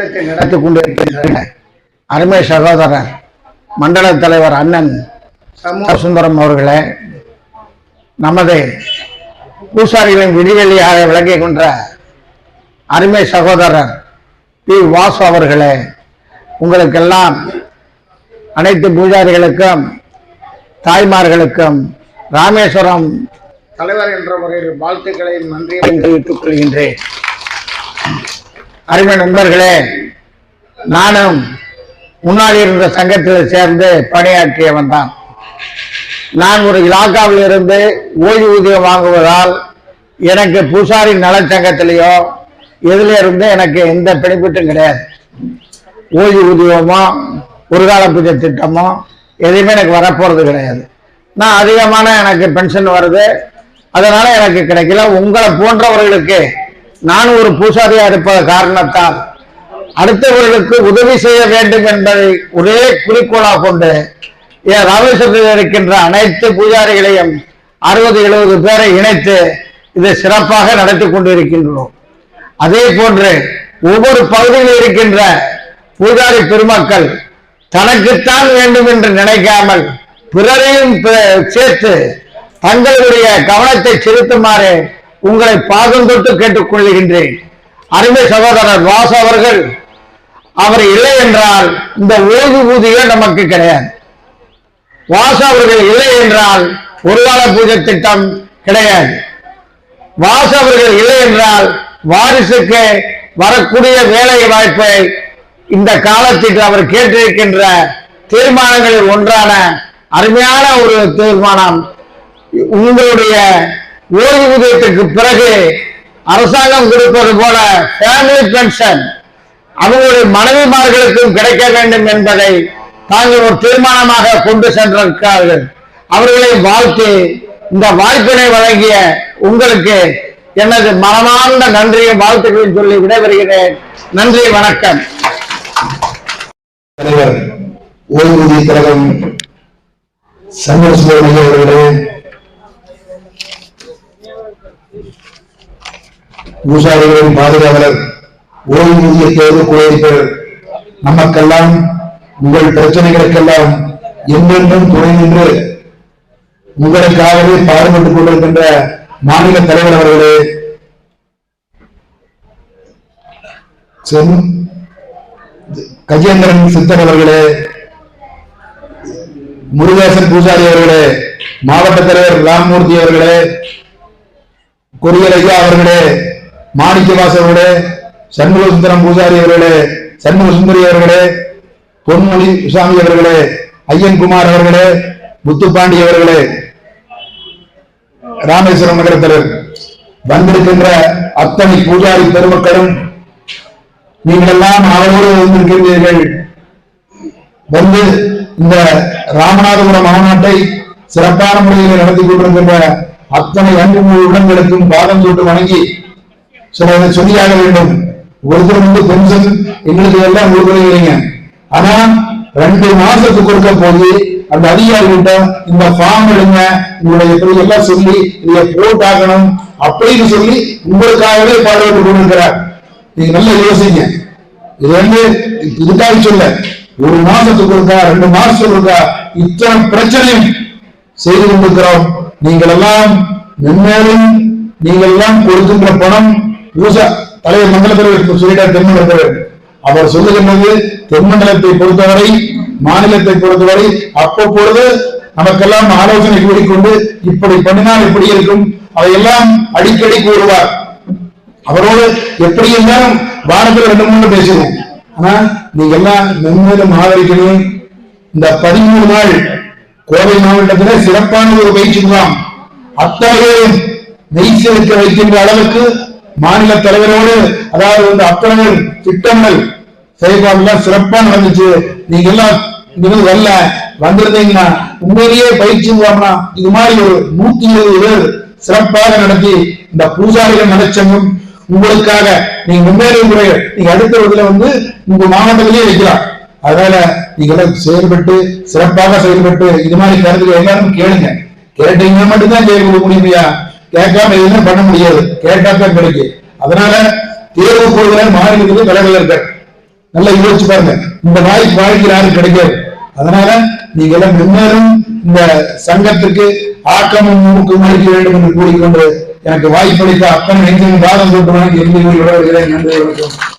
கூட்டத்தை நடத்தி கொண்டிருக்கின்ற அருமை சகோதரர் மண்டல தலைவர் அண்ணன் சுந்தரம் அவர்களே, நமது பூசாரிகளின் விடிவெளியாக விளங்கிக் கொண்ட அருமை சகோதரர் பி வாசு அவர்களே, உங்களுக்கெல்லாம் அனைத்து பூஜாரிகளுக்கும் தாய்மார்களுக்கும் ராமேஸ்வரம் தலைவர் என்ற முறையில் வாழ்த்துக்களையும் நன்றியையும் தெரிவித்துக் கொள்கின்றேன். அருமை நண்பர்களே, நானும் முன்னாடி இருந்த சங்கத்தில் சேர்ந்து பணியாற்றியவன் தான். நான் ஒரு இலாக்காவில் இருந்து ஓய்வூதியம் வாங்குவதால் எனக்கு பூசாரி நலச்சங்கத்திலேயோ எதுல இருந்து எனக்கு எந்த பெனிஃபிட்டும் கிடையாது. ஓய்வூதியமோ ஒரு கால பூஜை திட்டமோ எதுவுமே எனக்கு வரப்போறது கிடையாது. நான் அதிகமான எனக்கு பென்ஷன் வருது, அதனால எனக்கு கிடைக்கல. உங்களை போன்றவர்களுக்கு நான் ஒரு பூசாரியா இருப்பத காரணத்தால் அடுத்தவர்களுக்கு உதவி செய்ய வேண்டும் என்பதை ஒரே குறிக்கோளாக கொண்டு ராமேஸ்வரத்தில் இருக்கின்ற அனைத்து பூஜாரிகளையும் 60-70 பேரை இணைத்து இதை சிறப்பாக நடத்தி கொண்டிருக்கின்றோம். அதே போன்று ஒவ்வொரு பகுதியில் இருக்கின்ற பூஜாரி பெருமக்கள் தனக்குத்தான் வேண்டும் என்று நினைக்காமல் பிறரையும் சேர்த்து தங்களுடைய கவனத்தை செலுத்துமாறு உங்களை பாதம் தொட்டு கேட்டுக் கொள்கின்றேன். அருமை சகோதரர் வாசு அவர்கள், அவர் இல்லை என்றால் இந்த ஓய்வூதியம் நமக்கு கிடையாது. வாசு அவர்கள் இல்லை என்றால் ஒரு கால பூஜை திட்டம் கிடையாது. வாசு அவர்கள் இல்லை என்றால் வாரிசுக்கு வரக்கூடிய வேலை வாய்ப்பை இந்த காலத்திற்கு அவர் கேட்டிருக்கின்ற தீர்மானங்களில் ஒன்றான அருமையான ஒரு தீர்மானம், உங்களுடைய ஓய்வூதியத்துக்கு பிறகு அரசாங்கம் கொடுப்பது போல ஃபேமிலி பென்ஷன் அவங்களுடைய மனைவிமார்களுக்கும் கிடைக்க வேண்டும் என்பதை தாங்கள் ஒரு தீர்மானமாக கொண்டு சென்றிருக்கிறார்கள். அவர்களை வாழ்த்து இந்த வாய்ப்பினை வழங்கிய உங்களுக்கு எனது மனமார்ந்த நன்றியும் வாழ்த்துக்களையும் சொல்லி விடைபெறுகிறேன். நன்றி, வணக்கம். தலைவர் ஓய்வூதிய கழகம் அவர்களே, பூசாரிகளின் பாதுகாவலர், ஓய்வூதிய தேர்வு குழுவினர், நமக்கெல்லாம் உங்கள் பிரச்சனைகளுக்கெல்லாம் என்றென்றும் துணை நின்று உங்களுக்காகவே பாடுபட்டுக் கொண்டிருக்கின்ற மாநில தலைவர் அவர்களே, கஜேந்திரன் சித்தர் அவர்களே, முருகேசன் பூசாரி அவர்களே, மாவட்ட தலைவர் ராமமூர்த்தி அவர்களே, கொரியர் ஐயா அவர்களே, மாணிக்கவாச அவர்களே, சண்முக சுந்தரம் பூசாரி அவர்களே, சண்முக சுந்தரி அவர்களே, பொன்மொழி சுவாமி அவர்களே, ஐயன்குமார் அவர்களே, முத்துப்பாண்டி அவர்களே, ராமேஸ்வரம் நகர தலைவர், வந்திருக்கின்ற அத்தனை பூஜாரி பெருமக்களும் நீங்கள் எல்லாம் அவரோடு வந்திருக்கின்றீர்கள். வந்து இந்த ராமநாதபுரம் மாநாட்டை சிறப்பான முறையில் நடத்தி கொண்டிருக்கின்ற அத்தனை அன்பு உள்ளங்களுக்கும் பாதம் தொட்டு வணங்கி சில சொல்லியாக வேண்டும். ஒருத்தர் வந்து பென்ஷன் எங்களுக்கு எல்லாம் உறுதிங்க, ஆனா 2 மாசத்துக்கு கொடுக்க போய் அந்த அதிகாரிகிட்ட இந்த ஃபார்ம் எடுங்க, உங்களுடைய எல்லாம் சொல்லி இதை போட்டாகணும் அப்படின்னு சொல்லி உங்களுக்காகவே பாடுபட்டு கொண்டிருக்கிறார். நீங்க நல்லா யோசிங்க. இது வந்து இதுக்காக சொல்ல, 1 மாசத்துக்கு இருக்கா 2 மாசத்துக்கு இருக்கா இத்தனை பிரச்சனையும் செய்து கொண்டிருக்கிறோம். நீங்கள் எல்லாம் மென்மேலும் நீங்கள் எல்லாம் கொடுக்கின்ற பணம் பூசா தலைவர் மண்டல தலைவர் சொல்லிட்டார். தென்மண்டலத்தவர் அவர் சொல்லுகின்றது, தென்மண்டலத்தை பொறுத்தவரை மாநிலத்தை பொறுத்தவரை அவ்வப்பொழுது நமக்கெல்லாம் ஆலோசனை கூறிக்கொண்டு இப்படி பண்ணினால் எப்படி இருக்கும் அதையெல்லாம் அடிக்கடி கூறுவார். அவரோடு எப்படி இருந்தாலும் வாரத்தில் 2-3 பேசுவோம். ஆனா நீங்க எல்லாம் மென்மேலும் ஆதரிக்கணும். இந்த 13 நாள் கோவை மாவட்டத்தில் சிறப்பான ஒரு பயிற்சி முகாம் அத்தகையும் மெய்சிலிருக்க வைக்கின்ற அளவுக்கு மாநில தலைவரோடு, அதாவது வந்து அத்தனை திட்டங்கள் செயல்பாடுலாம் சிறப்பாக நடந்துச்சு. நீங்க எல்லாம் வரல வந்திருந்தீங்கன்னா உண்மையிலேயே பயிற்சி முகாம்னா இது மாதிரி ஒரு 120 பேர் சிறப்பாக நடத்தி இந்த பூசாரிகள் நலச்சங்கம் உங்களுக்காக நீங்க முன்னேறிய முறை நீங்க அடுத்த இதுல வந்து உங்க மாவட்டத்திலேயே வைக்கலாம். அதனால நீங்க செயல்பட்டு சிறப்பாக செயல்பட்டு இது மாதிரி கருத்துக்கள் எல்லாரும் கேளுங்க. கேட்டீங்கன்னா மட்டும்தான் கேட்க முடியுமையா, கேட்காம எதுவுமே பண்ண முடியாது. கேட்டாத்தான் கிடைக்கும். அதனால தேர்வு கொள்கிற மாநிலத்துக்கு தலைவர்கள் நல்லா யோசிச்சு பாருங்க. இந்த வாய்ப்பு வாழ்க்கையில் யாரும் கிடைக்காது. அதனால நீங்க எல்லாம் முன்னேறும் இந்த சங்கத்துக்கு ஆக்கமும் ஊக்கமும் அளிக்க வேண்டும் என்று கூறிக்கொண்டு எனக்கு வாய்ப்பளித்த அத்தனை நெஞ்சின் பாதம் தொட்டு வணங்கி இறுதி கூறி விட வருகிறேன். நன்றி, வணக்கம்.